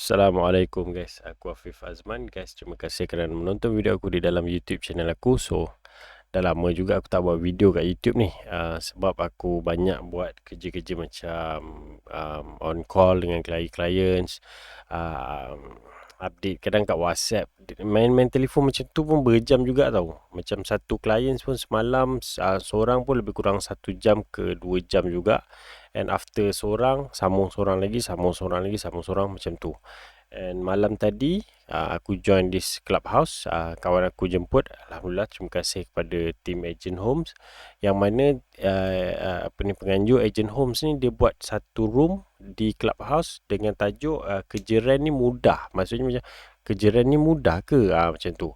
Assalamualaikum guys, aku Afif Azman guys. Terima kasih kerana menonton video aku di dalam YouTube channel aku. Dah lama juga aku tak buat video kat YouTube ni, sebab aku banyak buat kerja-kerja macam on call dengan clients, update kadang kat WhatsApp. Main telefon macam tu pun berjam juga tau. Macam satu client pun semalam, seorang pun lebih kurang 1 jam ke 2 jam juga. And after seorang, sambung seorang lagi, sambung seorang lagi, sambung seorang, macam tu. And malam tadi aku join this clubhouse, kawan aku jemput. Alhamdulillah, terima kasih kepada tim Agent Homes, yang mana penganjur Agent Homes ni dia buat satu room di clubhouse dengan tajuk kerja rent ni mudah. Maksudnya macam kerja rent ni mudah ke, macam tu.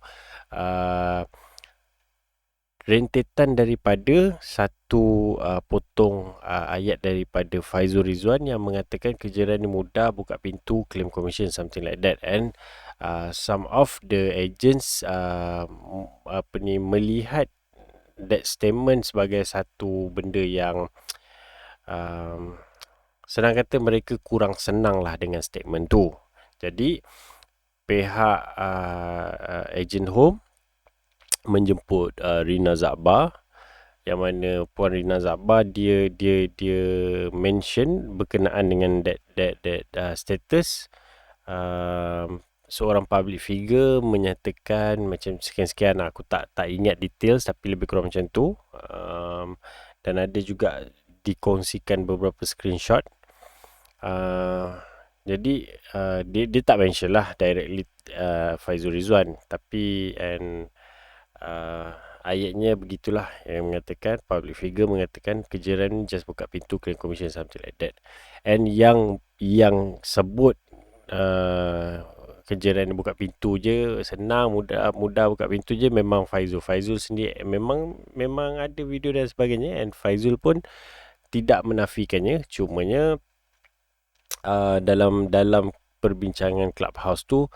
Rentetan daripada satu potong ayat daripada Faizul Rizwan yang mengatakan kejaran ni mudah, buka pintu, claim commission, something like that. And some of the agents melihat that statement sebagai satu benda yang senang kata mereka kurang senang lah dengan statement tu. Jadi pihak agent home menjemput Rina Zakbar, yang mana Puan Rina Zakbar dia mention berkenaan dengan that status. Seorang public figure menyatakan macam sekian-sekian, aku tak ingat details, tapi lebih kurang macam tu. Dan ada juga dikongsikan beberapa screenshot. Jadi dia tak mention lah directly Faizul Rizwan, tapi ayatnya begitulah, yang mengatakan public figure mengatakan kejaran just buka pintu, claim commission, something like that. And yang sebut kejaran buka pintu je senang, mudah buka pintu je, memang Faizul sendiri. Memang ada video dan sebagainya, and Faizul pun tidak menafikannya. Cumanya dalam perbincangan clubhouse tu,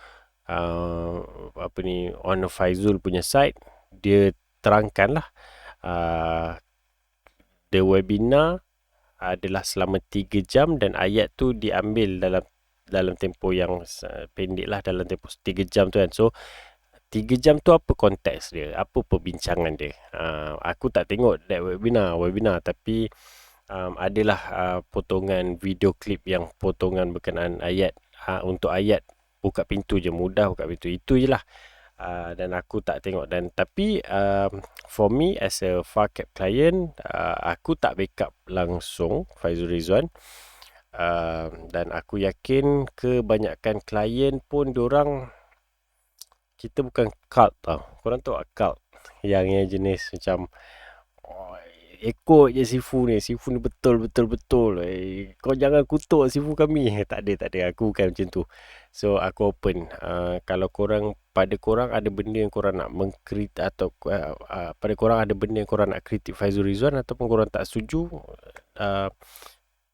on Faizul punya side, dia terangkanlah the webinar adalah selama 3 jam dan ayat tu diambil dalam tempoh yang pendek lah, dalam tempoh 3 jam tu kan. So 3 jam tu apa konteks dia, apa perbincangan dia. Aku tak tengok that webinar, tapi adalah potongan video klip yang potongan berkenaan ayat, untuk ayat buka pintu je, mudah buka pintu, itu je lah. Dan aku tak tengok. Tapi for me as a FACAP client, aku tak backup langsung Faizul Rizwan. Dan aku yakin kebanyakan klien pun diorang, kita bukan cult tau. Korang tahu cult yang jenis macam ikut je Sifu ni betul. Kau jangan kutuk Sifu kami. Tak ada. Aku bukan macam tu. So aku open. Kalau pada korang ada benda yang korang nak mengkritik, atau pada korang ada benda yang korang nak kritik Faizul Rizwan, ataupun korang tak setuju,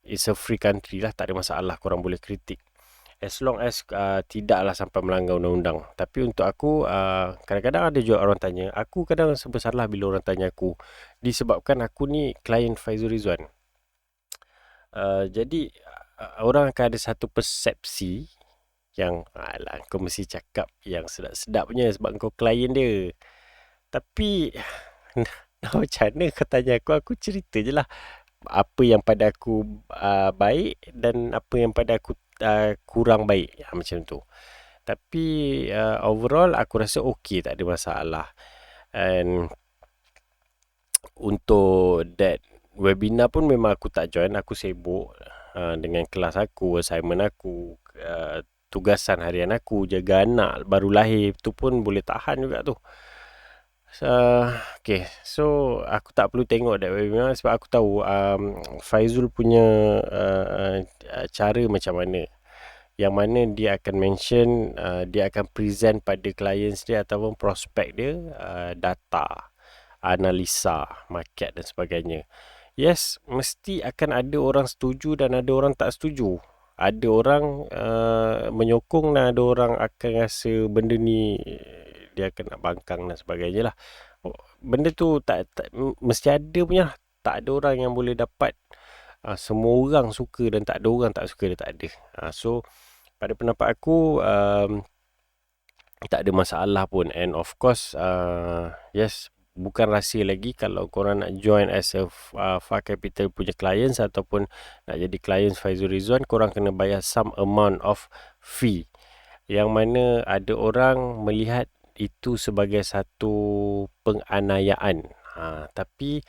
it's a free country lah, tak ada masalah, korang boleh kritik, as long as tidaklah sampai melanggar undang-undang. Tapi untuk aku, kadang-kadang ada juga orang tanya, aku kadang bersalah bila orang tanya aku, disebabkan aku ni klien Faizul Rizwan. Jadi orang akan ada satu persepsi yang alah, kau mesti cakap yang sedap-sedap punya sebab kau klien dia. Tapi macam mana kau tanya aku cerita je lah apa yang pada aku baik dan apa yang pada aku kurang baik, macam tu. Tapi overall aku rasa okey, tak ada masalah. And untuk that webinar pun memang aku tak join, aku sibuk dengan kelas aku, assignment aku, tugasan harian aku, jaga anak baru lahir, tu pun boleh tahan juga tu. Okay, so aku tak perlu tengok that webinar sebab aku tahu Faizul punya cara macam mana, yang mana dia akan mention, dia akan present pada clients dia ataupun prospek dia data, analisa market dan sebagainya. Yes, mesti akan ada orang setuju dan ada orang tak setuju. Ada orang menyokong dan ada orang akan rasa benda ni dia akan nak bangkang dan sebagainya lah. Benda tu tak mesti ada punya. Tak ada orang yang boleh dapat semua orang suka dan tak ada orang tak suka, dia tak ada. So pada pendapat aku, tak ada masalah pun. And of course, yes, bukan rahsia lagi kalau korang nak join as a Far Capital punya clients ataupun nak jadi clients Faizul Rizwan, korang kena bayar some amount of fee, yang mana ada orang melihat itu sebagai satu penganiayaan. Tapi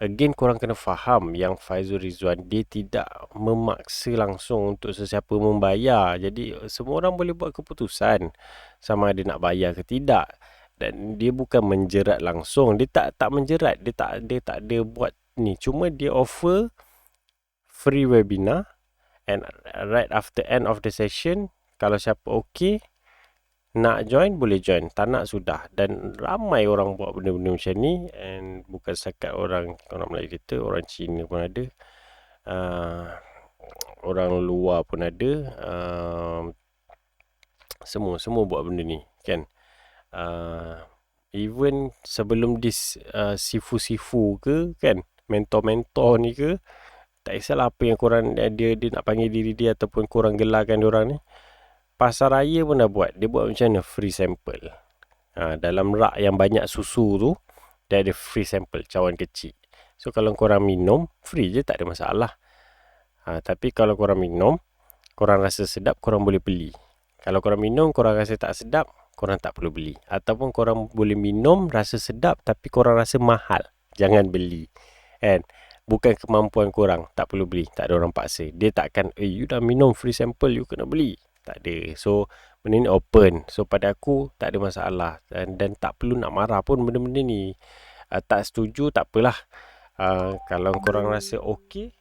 again, korang kena faham yang Faizul Rizwan, dia tidak memaksa langsung untuk sesiapa membayar. Jadi semua orang boleh buat keputusan sama ada nak bayar ke tidak. Dan dia bukan menjerat langsung. Dia tak menjerat. Dia tak ada buat ni. Cuma dia offer free webinar, and right after end of the session, kalau siapa okey nak join, boleh join. Tak nak, sudah. Dan ramai orang buat benda-benda macam ni. And bukan setakat orang Melayu kita, orang Cina pun ada, orang luar pun ada. Semua buat benda ni, kan. Even sebelum this sifu-sifu ke, kan, mentor-mentor ni ke, tak kisahlah apa yang korang dia nak panggil diri dia ataupun korang gelarkan diorang ni, Pasar Raya pun dah buat. Dia buat macam mana? Free sample. Dalam rak yang banyak susu tu, dia ada free sample, cawan kecil. So kalau korang minum, free je, tak ada masalah. Tapi kalau korang minum, korang rasa sedap, korang boleh beli. Kalau korang minum, korang rasa tak sedap, korang tak perlu beli. Ataupun korang boleh minum, rasa sedap, tapi korang rasa mahal, jangan beli. And bukan kemampuan korang, tak perlu beli. Tak ada orang paksa. Dia takkan, you dah minum free sample, you kena beli. Tak ada. So benda ni open. So pada aku tak ada masalah. Dan tak perlu nak marah pun benda-benda ni. Tak setuju, tak apalah. Kalau korang rasa okey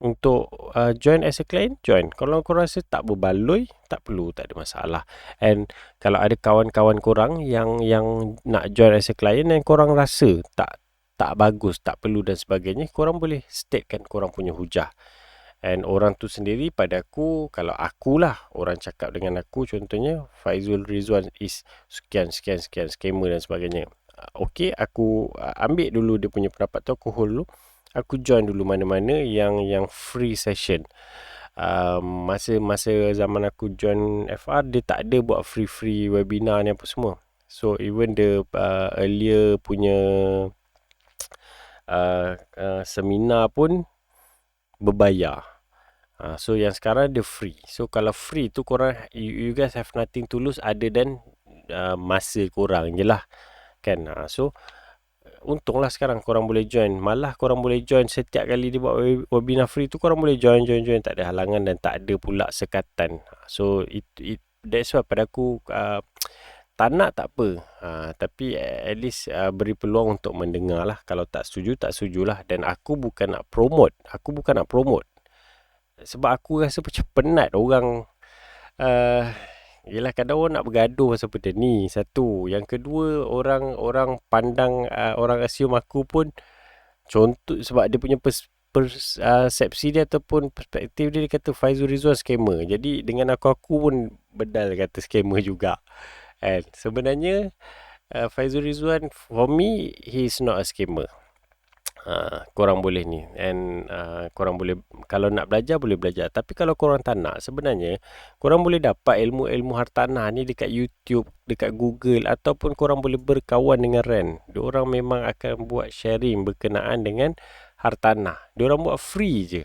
untuk join as a client, join. Kalau korang rasa tak berbaloi, tak perlu, tak ada masalah. And kalau ada kawan-kawan korang yang nak join as a client dan korang rasa tak bagus, tak perlu dan sebagainya, korang boleh statekan korang punya hujah. And orang tu sendiri, pada aku, kalau akulah orang cakap dengan aku, contohnya Faizul Rizwan is sekian scammer dan sebagainya, okey, aku ambil dulu dia punya pendapat tu, aku hold dulu, aku join dulu mana-mana yang free session. Masa zaman aku join FR, dia tak ada buat free webinar ni apa semua. So even the earlier punya seminar pun berbayar. So yang sekarang dia free. So kalau free tu korang, you guys have nothing to lose other than masa korang je lah, kan. So untunglah sekarang korang boleh join. Malah korang boleh join setiap kali dia buat webinar free tu, korang boleh join. Tak ada halangan dan tak ada pula sekatan. So that's why pada aku, tak nak tak apa, tapi at least beri peluang untuk mendengar lah. Kalau tak setuju lah. Dan aku bukan nak promote. Sebab aku rasa macam penat orang. Yelah, kadang orang nak bergaduh pasal benda ni, satu. Yang kedua, orang pandang, orang assume aku pun, contoh sebab dia punya persepsi dia ataupun perspektif dia, dia kata Faizul Rizwan scammer. Jadi dengan aku pun bedal kata scammer juga. And sebenarnya Faizul Rizwan, for me, he is not a scammer. Korang boleh ni, and korang boleh, kalau nak belajar boleh belajar. Tapi kalau korang tak nak, sebenarnya korang boleh dapat ilmu-ilmu hartanah ni dekat YouTube, dekat Google, ataupun korang boleh berkawan dengan Ren. Diorang memang akan buat sharing berkenaan dengan hartanah. Diorang buat free je.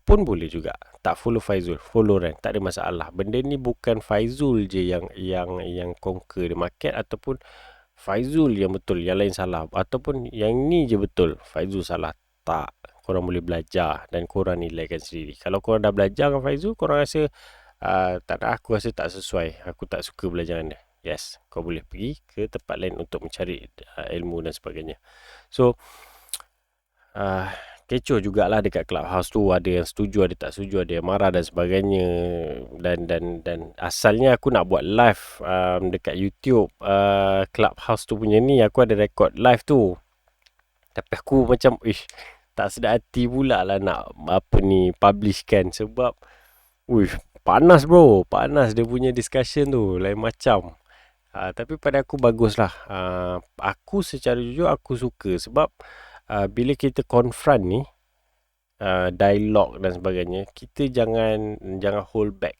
Pun boleh juga. Tak follow Faizul, follow Ren, tak ada masalah. Benda ni bukan Faizul je yang conquer the market, ataupun Faizul yang betul, yang lain salah, ataupun yang ni je betul, Faizul salah. Tak. Korang boleh belajar dan korang nilaikan sendiri. Kalau korang dah belajar dengan Faizul, korang rasa tak ada, aku rasa tak sesuai, aku tak suka belajar dengan dia, yes, kau boleh pergi ke tempat lain untuk mencari ilmu dan sebagainya. So kecoh jugalah dekat Clubhouse tu. Ada yang setuju, ada tak setuju, ada yang marah dan sebagainya. Dan asalnya aku nak buat live dekat YouTube, Clubhouse tu punya ni, aku ada record live tu. Tapi aku macam tak sedar hati pula lah nak publishkan. Sebab panas bro, panas dia punya discussion tu, lain macam. Tapi pada aku baguslah. Aku secara jujur aku suka. Sebab bila kita confront ni, dialog dan sebagainya, kita jangan hold back.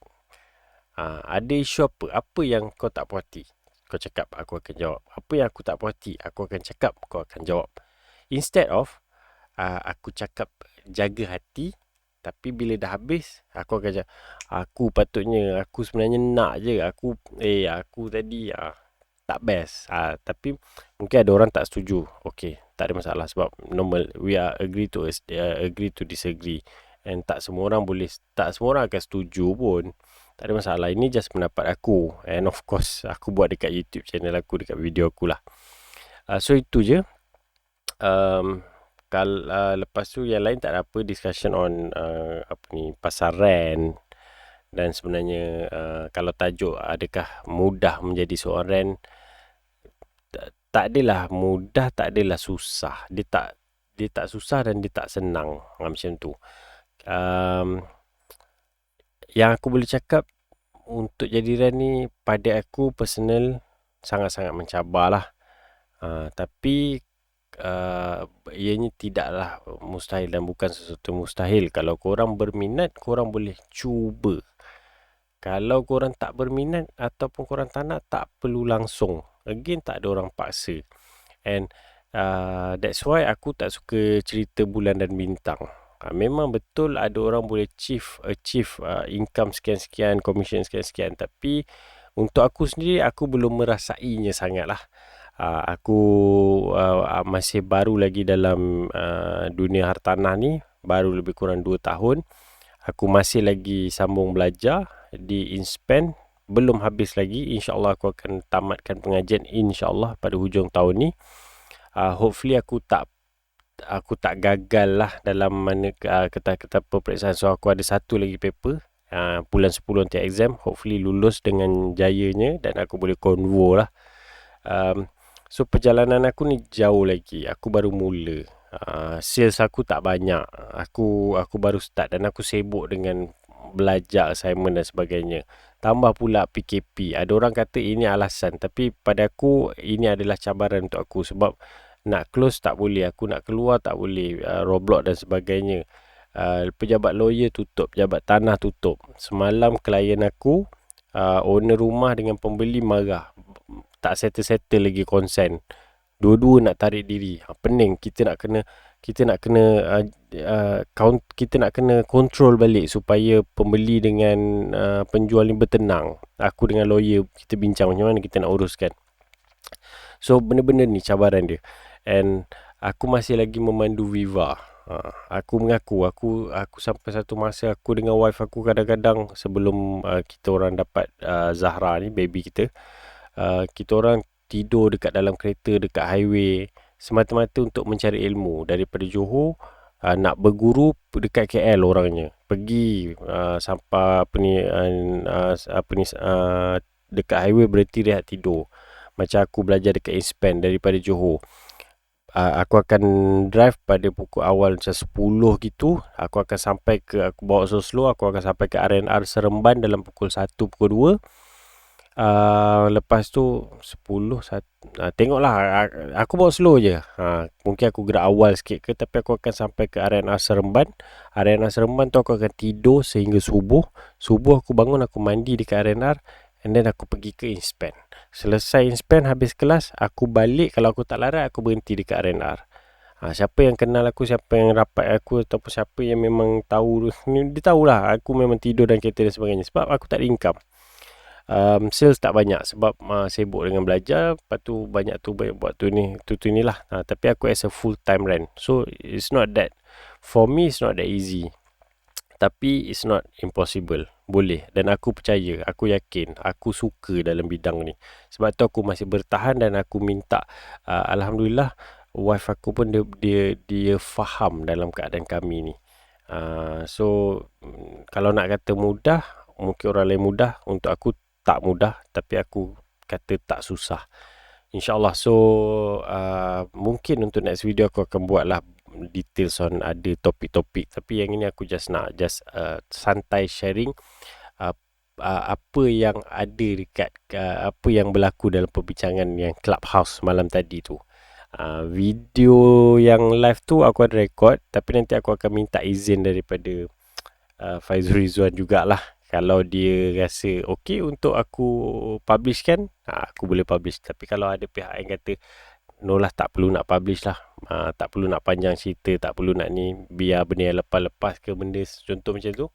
Ada isu apa yang kau tak puas hati, kau cakap, aku akan jawab. Apa yang aku tak puas hati, aku akan cakap, kau akan jawab. Instead of aku cakap jaga hati, tapi bila dah habis, aku akan cakap, aku sebenarnya nak je, aku tadi tak best. Tapi mungkin ada orang tak setuju. Okay, tak ada masalah, sebab normal, we are agree to disagree, and tak semua orang akan setuju pun. Tak ada masalah. Ini just pendapat aku, and of course aku buat dekat YouTube channel aku, dekat video aku lah. So itu je. Lepas tu yang lain tak ada apa, discussion on pasal rent. Dan sebenarnya kalau tajuk adakah mudah menjadi seorang rent, tak adalah mudah, tak adalah susah. Dia tak susah dan dia tak senang, macam tu. Yang aku boleh cakap untuk jadi rent ni, pada aku personal, sangat-sangat mencabar lah. Tapi ianya tidaklah mustahil dan bukan sesuatu mustahil. Kalau korang berminat, korang boleh cuba. Kalau korang tak berminat ataupun korang tak nak, tak perlu langsung. Again, tak ada orang paksa. And that's why aku tak suka cerita bulan dan bintang. Memang betul ada orang boleh achieve income sekian-sekian, commission sekian-sekian. Tapi untuk aku sendiri, aku belum merasainya sangat lah. Aku masih baru lagi dalam dunia hartanah ni. Baru lebih kurang 2 tahun. Aku masih lagi sambung belajar di InSpan. Belum habis lagi. InsyaAllah aku akan tamatkan pengajian, InsyaAllah pada hujung tahun ni. Hopefully aku tak gagal lah dalam mana kata peperiksaan. So aku ada satu lagi paper, bulan 10 nanti exam. Hopefully lulus dengan jayanya dan aku boleh convo lah. So perjalanan aku ni jauh lagi. Aku baru mula. Sales aku tak banyak. Aku baru start dan aku sibuk dengan belajar assignment dan sebagainya. Tambah pula PKP. Ada orang kata ini alasan, tapi pada aku ini adalah cabaran untuk aku. Sebab nak close tak boleh, aku nak keluar tak boleh, roadblock dan sebagainya. Pejabat lawyer tutup, pejabat tanah tutup. Semalam klien aku, owner rumah dengan pembeli marah, tak settle lagi konsen. Dua-dua nak tarik diri. Pening. Kita nak kena control balik supaya pembeli dengan penjual ni bertenang. Aku dengan lawyer kita bincang macam mana kita nak uruskan. So benda-benda ni cabaran dia. And aku masih lagi memandu Viva. Aku mengaku aku sampai satu masa aku dengan wife aku kadang-kadang sebelum kita orang dapat Zahra ni, baby kita, kita orang tidur dekat dalam kereta dekat highway semata-mata untuk mencari ilmu. Daripada Johor nak berguru dekat KL orangnya. Pergi sampai dekat highway berhenti rehat tidur. Macam aku belajar dekat InSpan daripada Johor. Aku akan drive pada pukul awal macam 10 gitu. Aku bawa slow, aku akan sampai ke RNR Seremban dalam pukul 1, pukul 2. Lepas tu 10, tengoklah, aku bawa slow je. Mungkin aku gerak awal sikit ke, tapi aku akan sampai ke RNR Seremban. RNR Seremban tu aku akan tidur sehingga subuh. Subuh aku bangun, aku mandi dekat RNR, and then aku pergi ke InSpan. Selesai InSpan, habis kelas, aku balik. Kalau aku tak larat, aku berhenti dekat RNR. Siapa yang kenal aku, siapa yang rapat aku, ataupun siapa yang memang tahu, dia tahulah aku memang tidur dan kereta dan sebagainya. Sebab aku tak ada income. Sales tak banyak sebab sibuk dengan belajar. Lepas tu banyak buat tu ni lah. Tapi aku as a full time rent. So it's not that, for me it's not that easy. Tapi it's not impossible. Boleh. Dan aku percaya, aku yakin, aku suka dalam bidang ni. Sebab tu aku masih bertahan dan aku minta, Alhamdulillah, wife aku pun dia faham dalam keadaan kami ni. So kalau nak kata mudah, mungkin orang lain mudah. Untuk aku tak mudah, tapi aku kata tak susah, InsyaAllah. So mungkin untuk next video aku akan buatlah details on ada topik-topik. Tapi yang ini aku just santai sharing apa yang ada dekat apa yang berlaku dalam perbincangan yang Clubhouse malam tadi tu. Video yang live tu aku ada record, tapi nanti aku akan minta izin daripada Faizul Rizwan jugalah, Kalau dia rasa okey untuk aku publishkan, aku boleh publish. Tapi kalau ada pihak yang kata, no lah, tak perlu nak publish lah, tak perlu nak panjang cerita, tak perlu nak ni, biar benda yang lepas-lepas ke benda contoh macam tu,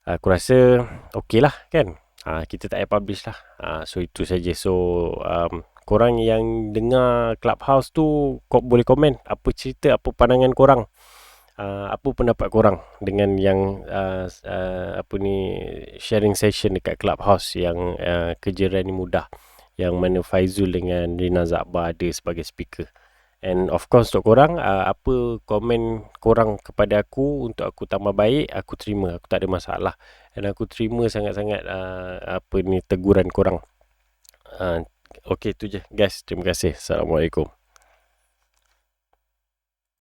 aku rasa okey lah kan. Kita tak payah publish lah. So itu saja. So korang yang dengar Clubhouse tu, boleh komen apa cerita, apa pandangan korang, apa pendapat korang dengan yang apa ni, sharing session dekat Clubhouse yang kejiran ni mudah, yang mana Faizul dengan Rina Zakbar ada sebagai speaker. And of course untuk korang, apa komen korang kepada aku untuk aku tambah baik, aku terima, aku tak ada masalah. Dan aku terima sangat-sangat apa ni, teguran korang. Okey, tu je guys. Terima kasih. Assalamualaikum.